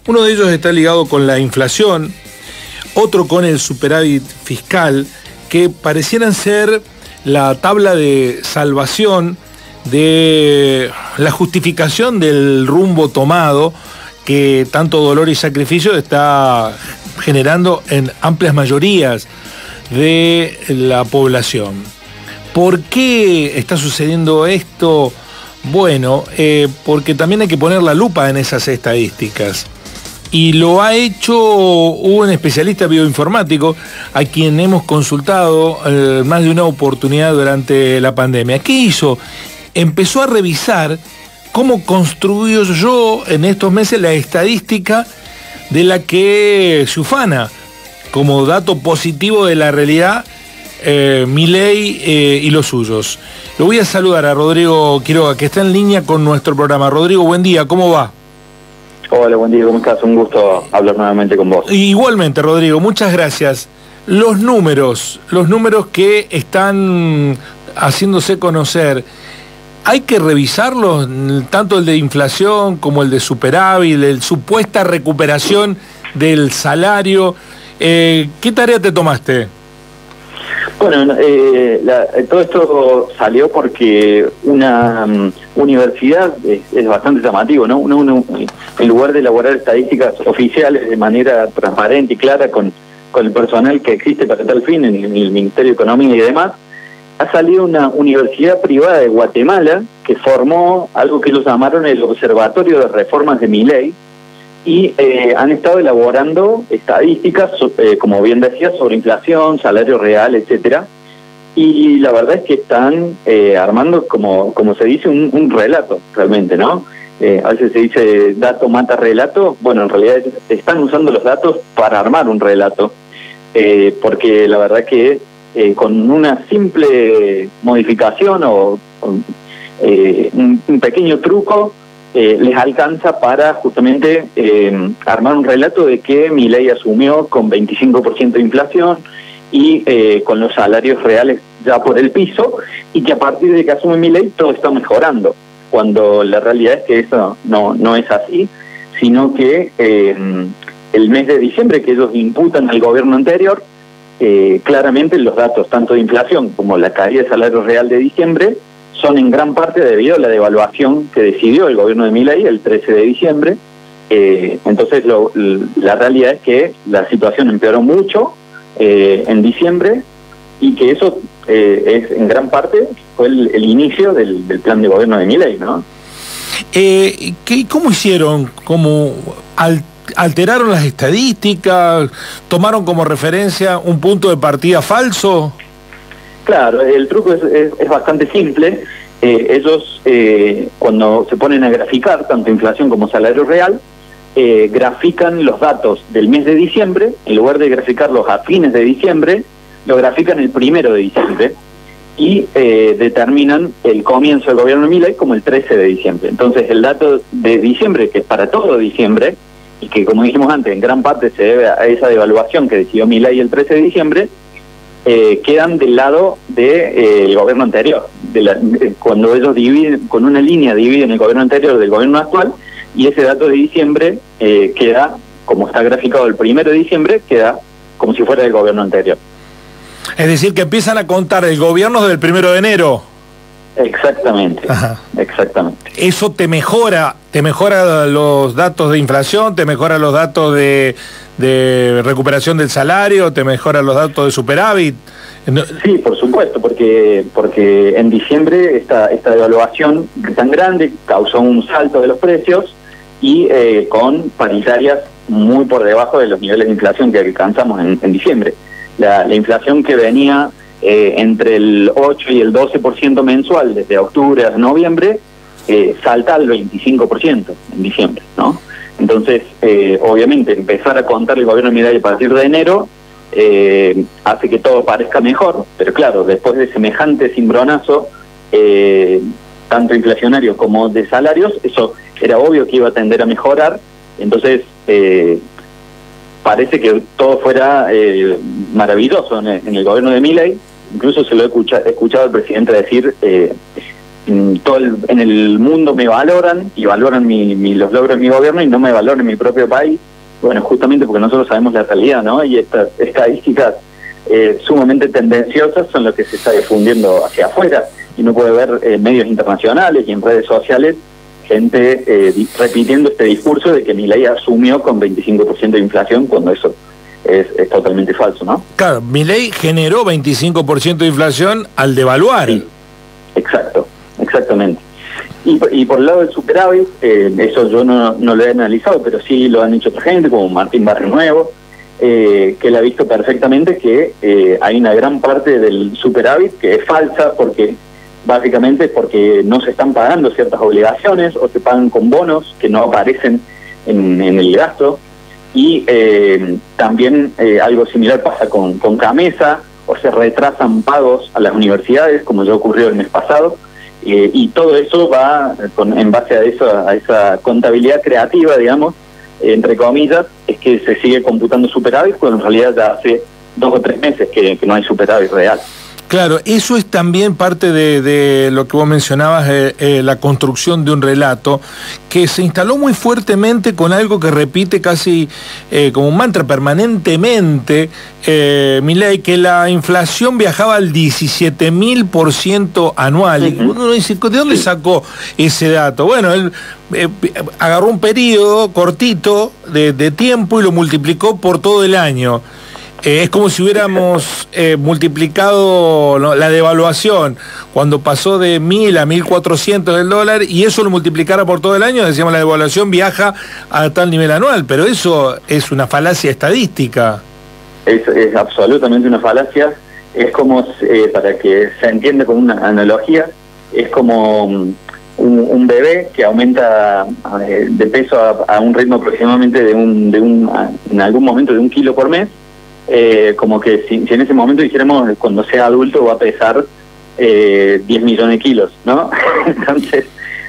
Uno de ellos está ligado con la inflación, otro con el superávit fiscal, que parecieran ser la tabla de salvación de la justificación del rumbo tomado que tanto dolor y sacrificio está generando en amplias mayorías de la población. ¿Por qué está sucediendo esto? Bueno, porque también hay que poner la lupa en esas estadísticas. Y lo ha hecho un especialista bioinformático a quien hemos consultado más de una oportunidad durante la pandemia. ¿Qué hizo? Empezó a revisar cómo construyó yo en estos meses la estadística de la que se ufana como dato positivo de la realidad Milei y los suyos. Lo voy a saludar a Rodrigo Quiroga, que está en línea con nuestro programa. Rodrigo, buen día, ¿cómo va? Hola, buen día, ¿cómo estás? Un gusto hablar nuevamente con vos. Igualmente, Rodrigo, muchas gracias. Los números que están haciéndose conocer, hay que revisarlos, tanto el de inflación como el de superávit, el supuesta recuperación del salario. ¿Qué tarea te tomaste? Bueno, todo esto salió porque una universidad es bastante llamativo, ¿no? Uno, en lugar de elaborar estadísticas oficiales de manera transparente y clara con el personal que existe para tal fin en el Ministerio de Economía y demás, ha salido una universidad privada de Guatemala que formó algo que ellos llamaron el Observatorio de Reformas de Milei, y han estado elaborando estadísticas, como bien decía, sobre inflación, salario real, etcétera. Y la verdad es que están armando, como se dice, un relato, realmente, ¿no? A veces se dice dato mata relato. Bueno, en realidad están usando los datos para armar un relato, porque la verdad que con una simple modificación o un pequeño truco, les alcanza para justamente armar un relato de que Milei asumió con 25% de inflación y con los salarios reales ya por el piso, y que a partir de que asume Milei todo está mejorando, cuando la realidad es que eso no es así, sino que el mes de diciembre, que ellos imputan al gobierno anterior, claramente los datos tanto de inflación como la caída de salario real de diciembre son en gran parte debido a la devaluación que decidió el gobierno de Milei el 13 de diciembre. Entonces la realidad es que la situación empeoró mucho en diciembre, y que eso es en gran parte fue el inicio del plan de gobierno de Milei, ¿no? ¿Cómo hicieron? ¿Cómo alteraron las estadísticas? ¿Tomaron como referencia un punto de partida falso? Claro, el truco es bastante simple. Ellos, cuando se ponen a graficar tanto inflación como salario real, grafican los datos del mes de diciembre. En lugar de graficarlos a fines de diciembre, lo grafican el 1 de diciembre y determinan el comienzo del gobierno de Milei como el 13 de diciembre. Entonces, el dato de diciembre, que es para todo diciembre, y que, como dijimos antes, en gran parte se debe a esa devaluación que decidió Milei el 13 de diciembre, quedan del lado del gobierno anterior, cuando ellos dividen, con una línea dividen el gobierno anterior del gobierno actual, y ese dato de diciembre queda, como está graficado el 1 de diciembre, queda como si fuera del gobierno anterior. Es decir, que empiezan a contar el gobierno del 1 de enero. Exactamente. Ajá. Exactamente. ¿Eso te mejora los datos de inflación, te mejora los datos de recuperación del salario, te mejora los datos de superávit? Sí, por supuesto, porque en diciembre esta devaluación tan grande causó un salto de los precios, y con paritarias muy por debajo de los niveles de inflación que alcanzamos en diciembre. La inflación que venía entre el 8 y el 12% mensual desde octubre a noviembre, salta al 25% en diciembre, ¿no? Entonces, obviamente, empezar a contar el gobierno de Milei a partir de enero hace que todo parezca mejor, pero claro, después de semejante cimbronazo, tanto inflacionario como de salarios, eso era obvio que iba a tender a mejorar. Entonces, parece que todo fuera maravilloso en el gobierno de Milei. Incluso se lo he escuchado al presidente decir, en el mundo me valoran y valoran los logros de mi gobierno y no me valoran en mi propio país. Bueno, justamente porque nosotros sabemos la realidad, ¿no? Y estas estadísticas sumamente tendenciosas son las que se está difundiendo hacia afuera, y uno puede ver en medios internacionales y en redes sociales gente repitiendo este discurso de que Milei asumió con 25% de inflación, cuando eso es totalmente falso, ¿no? Claro, Milei generó 25% de inflación al devaluar. Sí, exactamente. Y por el lado del superávit, eso yo no lo he analizado, pero sí lo han hecho otra gente, como Martín Barrionuevo, que él ha visto perfectamente que hay una gran parte del superávit que es falsa, porque básicamente es porque no se están pagando ciertas obligaciones o se pagan con bonos que no aparecen en el gasto. Y también algo similar pasa con Camesa, o se retrasan pagos a las universidades, como ya ocurrió el mes pasado, y todo eso va en base a esa contabilidad creativa, digamos, entre comillas, es que se sigue computando superávit, cuando en realidad ya hace 2 o 3 meses que no hay superávit real. Claro, eso es también parte de lo que vos mencionabas, la construcción de un relato que se instaló muy fuertemente con algo que repite casi como un mantra permanentemente, Milei, que la inflación viajaba al 17.000% anual. Y uno dice, ¿de dónde sacó ese dato? Bueno, él agarró un periodo cortito de tiempo y lo multiplicó por todo el año. Es como si hubiéramos multiplicado, ¿no?, la devaluación cuando pasó de 1.000 a 1.400 del dólar, y eso lo multiplicara por todo el año. Decíamos, la devaluación viaja a tal nivel anual, pero eso es una falacia estadística. Es absolutamente una falacia. Es como, para que se entienda con una analogía, es como un bebé que aumenta de peso a un ritmo aproximadamente en algún momento de 1 kilo por mes. Como que si en ese momento dijéramos, cuando sea adulto va a pesar 10 millones de kilos, ¿no? Entonces,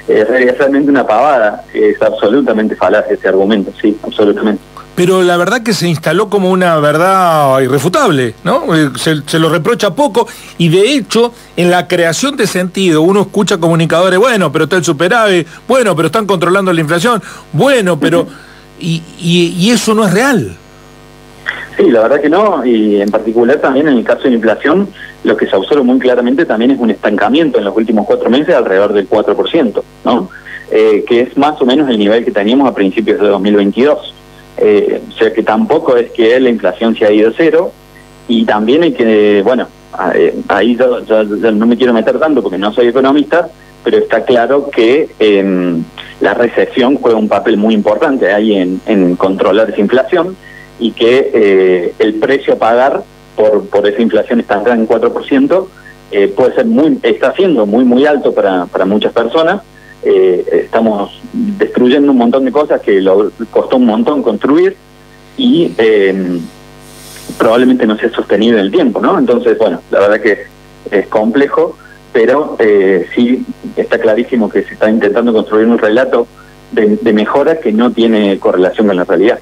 es realmente una pavada. Es absolutamente falaz ese argumento, sí, absolutamente. Pero la verdad que se instaló como una verdad irrefutable, ¿no? Se lo reprocha poco, y de hecho, en la creación de sentido, uno escucha comunicadores, bueno, pero está el superávit, bueno, pero están controlando la inflación, bueno, pero... y eso no es real. Sí, la verdad que no, y en particular también en el caso de la inflación, lo que se observa muy claramente también es un estancamiento en los últimos 4 meses alrededor del 4%, ¿no? Que es más o menos el nivel que teníamos a principios de 2022. O sea que tampoco es que la inflación se ha ido a cero, y también hay que, bueno, ahí yo no me quiero meter tanto porque no soy economista, pero está claro que la recesión juega un papel muy importante ahí en controlar esa inflación, y que el precio a pagar por esa inflación estancada en 4% puede ser está siendo muy alto para muchas personas. Estamos destruyendo un montón de cosas que costó un montón construir, y probablemente no sea sostenido en el tiempo, ¿no? Entonces, bueno, la verdad que es complejo, pero sí está clarísimo que se está intentando construir un relato de mejora que no tiene correlación con la realidad.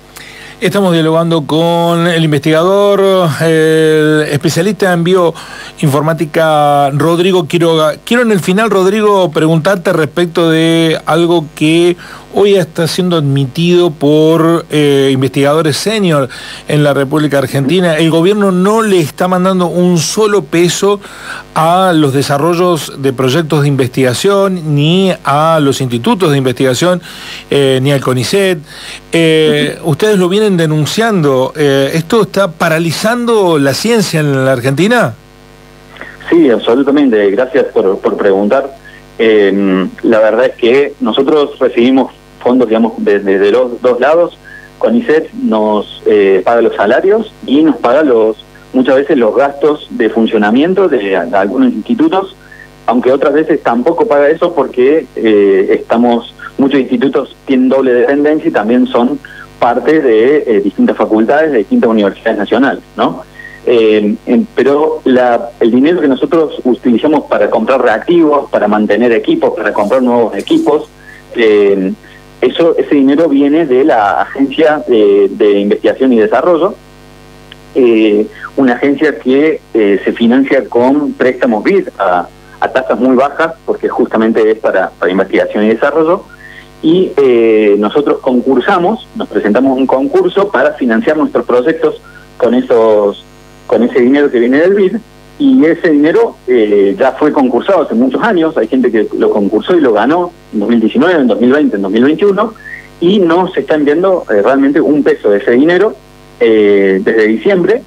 Estamos dialogando con el investigador, el especialista en bioinformática, Rodrigo Quiroga. Quiero en el final, Rodrigo, preguntarte respecto de algo que hoy está siendo admitido por investigadores senior en la República Argentina. El gobierno no le está mandando un solo peso a los desarrollos de proyectos de investigación, ni a los institutos de investigación, ni al CONICET. Ustedes lo vienen denunciando. ¿Esto está paralizando la ciencia en la Argentina? Sí, absolutamente. Gracias por preguntar. La verdad es que nosotros recibimos fondos, digamos, desde los dos lados. CONICET nos paga los salarios y nos paga muchas veces los gastos de funcionamiento de algunos institutos, aunque otras veces tampoco paga eso, porque muchos institutos tienen doble dependencia y también son parte de distintas facultades, de distintas universidades nacionales, ¿no? Pero el dinero que nosotros utilizamos para comprar reactivos, para mantener equipos, para comprar nuevos equipos, ese dinero viene de la Agencia de Investigación y Desarrollo, una agencia que se financia con préstamos BID a a tasas muy bajas, porque justamente es para investigación y desarrollo, y nosotros nos presentamos un concurso para financiar nuestros proyectos con ese dinero que viene del BID, y ese dinero ya fue concursado hace muchos años. Hay gente que lo concursó y lo ganó en 2019, en 2020, en 2021, y no se está enviando realmente un peso de ese dinero desde diciembre,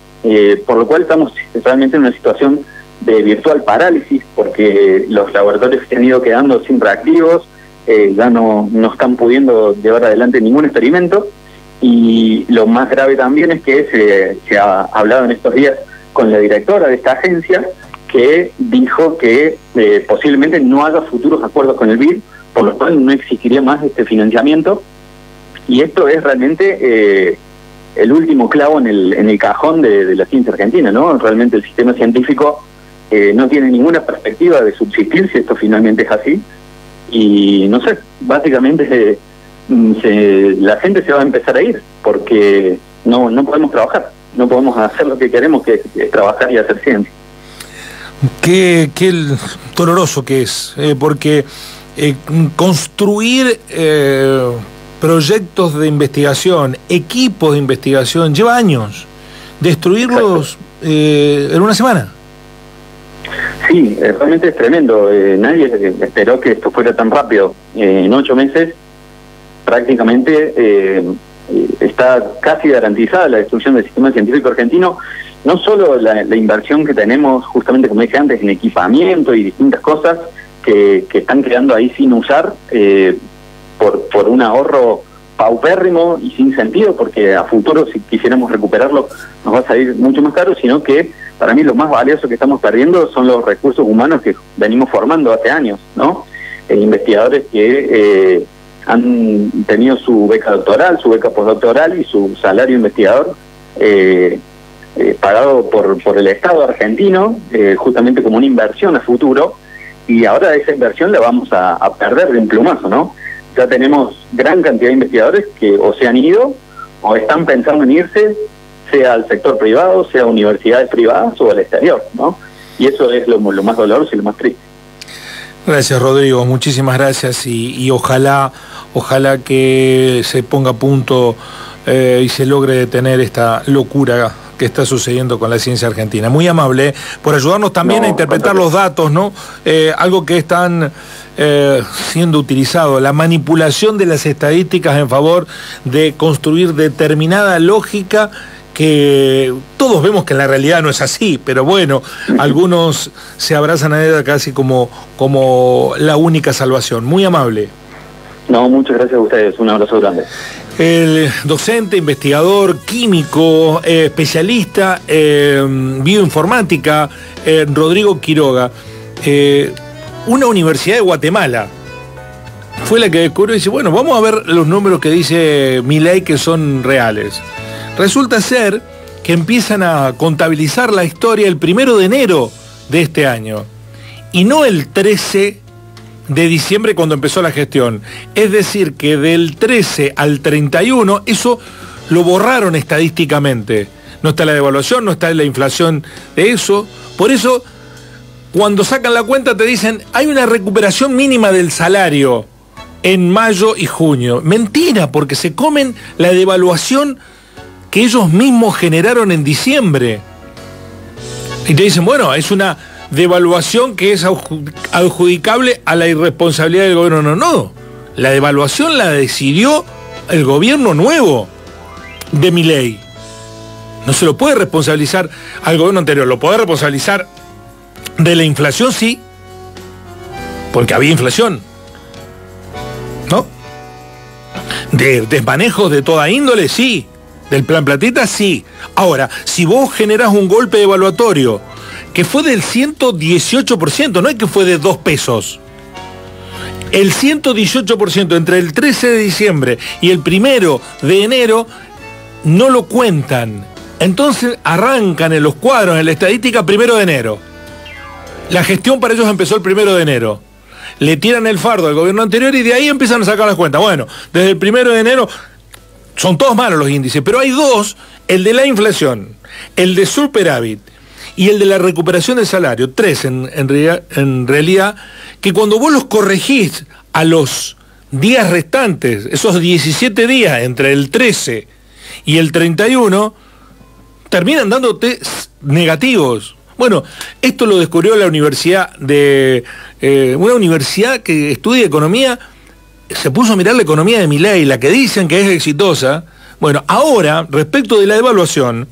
por lo cual estamos realmente en una situación de virtual parálisis, porque los laboratorios se han ido quedando sin reactivos, ya no están pudiendo llevar adelante ningún experimento, y lo más grave también es que se ha hablado en estos días con la directora de esta agencia, que dijo que posiblemente no haya futuros acuerdos con el BID, por lo cual no existiría más este financiamiento, y esto es realmente el último clavo en el cajón de la ciencia argentina, ¿no? Realmente el sistema científico no tiene ninguna perspectiva de subsistir si esto finalmente es así, y no sé, básicamente la gente se va a empezar a ir, porque no podemos trabajar, no podemos hacer lo que queremos, que es trabajar y hacer ciencia. Qué doloroso que es, porque construir proyectos de investigación, equipos de investigación, lleva años. Destruirlos en una semana. Sí, realmente es tremendo. Nadie esperó que esto fuera tan rápido. En 8 meses prácticamente está casi garantizada la destrucción del sistema científico argentino. No solo la inversión que tenemos, justamente como dije antes, en equipamiento y distintas cosas que están quedando ahí sin usar por un ahorro paupérrimo y sin sentido, porque a futuro, si quisiéramos recuperarlo, nos va a salir mucho más caro, sino que para mí lo más valioso que estamos perdiendo son los recursos humanos que venimos formando hace años, ¿no? Investigadores que han tenido su beca doctoral, su beca postdoctoral y su salario investigador pagado por el Estado argentino, justamente como una inversión a futuro, y ahora esa inversión la vamos a perder de un plumazo, ¿no? Ya tenemos gran cantidad de investigadores que o se han ido o están pensando en irse, sea al sector privado, sea a universidades privadas o al exterior, ¿no? Y eso es lo más doloroso y lo más triste. Gracias, Rodrigo, muchísimas gracias, y ojalá que se ponga a punto y se logre detener esta locura que está sucediendo con la ciencia argentina. Muy amable por ayudarnos también a interpretar los datos, ¿no? Algo que están siendo utilizado, la manipulación de las estadísticas en favor de construir determinada lógica que todos vemos que en la realidad no es así, pero bueno, algunos se abrazan a ella casi como la única salvación. Muy amable. No, muchas gracias a ustedes, un abrazo grande. El docente, investigador, químico, especialista en bioinformática, Rodrigo Quiroga, una universidad de Guatemala fue la que descubrió y dice, bueno, vamos a ver los números que dice Milei que son reales. Resulta ser que empiezan a contabilizar la historia el 1 de enero de este año, y no el 13 de diciembre cuando empezó la gestión. Es decir, que del 13 al 31, eso lo borraron estadísticamente. No está la devaluación, no está la inflación de eso. Por eso, cuando sacan la cuenta te dicen, hay una recuperación mínima del salario en mayo y junio. Mentira, porque se comen la devaluación que ellos mismos generaron en diciembre. Y te dicen, bueno, es una devaluación que es adjudicable a la irresponsabilidad del gobierno. No, la devaluación la decidió el gobierno nuevo de Milei. No se lo puede responsabilizar al gobierno anterior, lo puede responsabilizar de la inflación, sí, porque había inflación, ¿no? De desmanejos de toda índole, sí. Del plan platita, sí. Ahora, si vos generás un golpe devaluatorio que fue del 118%, no es que fue de 2 pesos. El 118% entre el 13 de diciembre y el 1 de enero no lo cuentan. Entonces arrancan en los cuadros, en la estadística, 1 de enero. La gestión para ellos empezó el 1 de enero. Le tiran el fardo al gobierno anterior y de ahí empiezan a sacar las cuentas. Bueno, desde el 1 de enero son todos malos los índices, pero hay dos, el de la inflación, el de superávit y el de la recuperación del salario, 3 en realidad, que cuando vos los corregís a los días restantes, esos 17 días entre el 13 y el 31, terminan dándote negativos. Bueno, esto lo descubrió la universidad una universidad que estudia economía, se puso a mirar la economía de Milei, la que dicen que es exitosa. Bueno, ahora, respecto de la devaluación,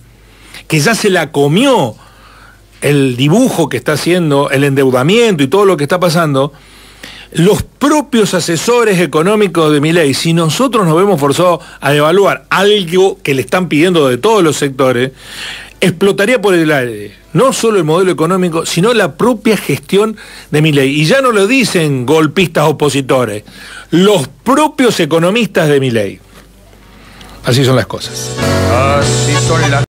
que ya se la comió el dibujo que está haciendo, el endeudamiento y todo lo que está pasando, los propios asesores económicos de Milei, si nosotros nos vemos forzados a devaluar algo que le están pidiendo de todos los sectores, explotaría por el aire no solo el modelo económico, sino la propia gestión de Milei. Y ya no lo dicen golpistas opositores, los propios economistas de Milei. Así son las cosas. Así son las